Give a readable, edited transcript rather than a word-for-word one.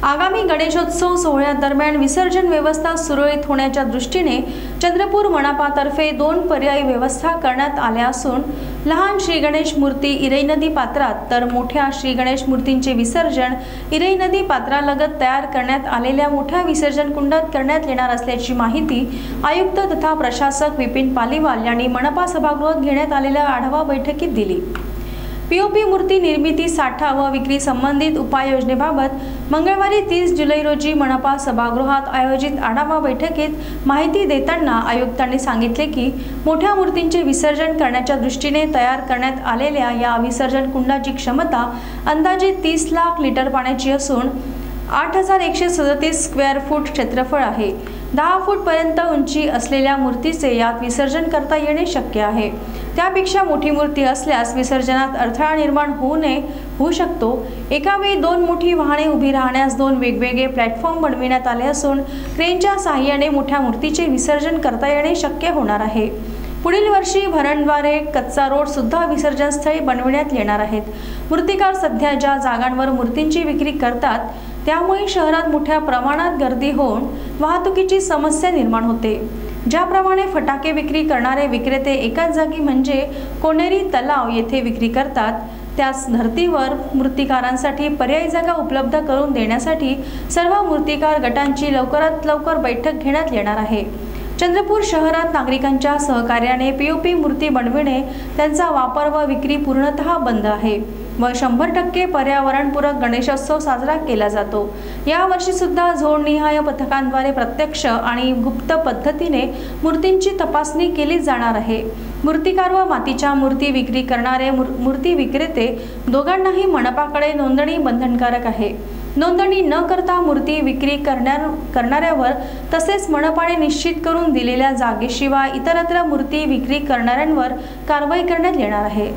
आगामी गणेशोत्सव सोहळ्यादरम्यान विसर्जन व्यवस्था सुरळीत होण्याच्या दृष्टीने चंद्रपूर मनपातर्फे 2 पर्यायी व्यवस्था करण्यात आल्या असून लहान श्री गणेश मूर्ती इरई नदी पात्रात तर मोठ्या श्री गणेश मूर्तींचे विसर्जन इरई नदी पात्रालगत तयार करण्यात आलेल्या मोठ्या विसर्जन कुंडात करण्यात येणार असल्याची माहिती आयुक्त तथा प्रशासक विपिन पालीवाल यांनी मनपा सभागृहात घेण्यात आलेल्या आढावा बैठकीत दिली। पीओपी मूर्ती निर्मिती, साठा व विक्री संबंधित उपाययोजनेबाबत मंगळवारी 30 जुलै रोजी मनपा सभागृहात आयोजित आढावा बैठकीत माहिती देताना आयुक्तांनी सांगितले की मोठ्या मूर्तींचे विसर्जन करण्याच्या दृष्टीने तयार करण्यात आलेल्या या विसर्जन कुंडाची क्षमता अंदाजे 30 लाख लिटर पाण्याची असून 8137 स्क्वेअर फूट क्षेत्रफळ आहे। 10 फूट पर्यंत उंची असलेल्या मूर्तीचे यात विसर्जन करता येणे शक्य आहे। त्यापेक्षा मोठी मूर्ती असल्यास विसर्जनात अडथळा निर्माण होऊ शकतो। एका वेळी 2 मोठी वाहने उभी राहण्यास 2 वेगवेगळे प्लॅटफॉर्म बनविण्यात आले असून क्रेनच्या सहाय्याने मोठ्या मूर्तीचे विसर्जन करता येणे शक्य होणार आहे। पुढील वर्षी भरणद्वारे कच्चा रोड सुद्धा विसर्जन स्थळी बनविण्यात येणार आहेत। मूर्तिकार सध्या ज्या जागांवर मूर्तींची विक्री करतात त्यामुळे शहरात मोठ्या प्रमाणात गर्दी होऊन वाहतुकीची समस्या निर्माण होते। ज्याप्रमाणे फटाके विक्री करणारे विक्रेते एकाच जागी म्हणजे कोनेरी तलाव येथे विक्री करतात, त्याच धर्तीवर मूर्तिकारांसाठी पर्यायी जागा उपलब्ध करून देण्यासाठी सर्व मूर्तिकार गटांची लवकरात लवकर बैठक घेण्यात येणार आहे। चंद्रपूर शहरात नागरिकांच्या सहकार्याने पीओपी मूर्ती बनविणे, त्यांचा वापर व विक्री पूर्णतः बंद आहे व 100% पर्यावरणपूरक गणेशोत्सव साजरा केला जातो। या वर्षी सुद्धा झोननिहाय पथकांद्वारे प्रत्यक्ष आणि गुप्त पद्धतीने मूर्तींची तपासणी केली जाणार आहे। मूर्तिकार व मातीच्या मूर्ती विक्री करणारे मूर्ती विक्रेते दोघांनाही मनपाकडे नोंदणी बंधनकारक आहे। नोंदणी न करता मूर्ती विक्री करणाऱ्यावर तसेच मनपाने निश्चित करून दिलेल्या जागेशिवाय इतरत्र मूर्ती विक्री करणाऱ्यांवर कारवाई करण्यात येणार आहे।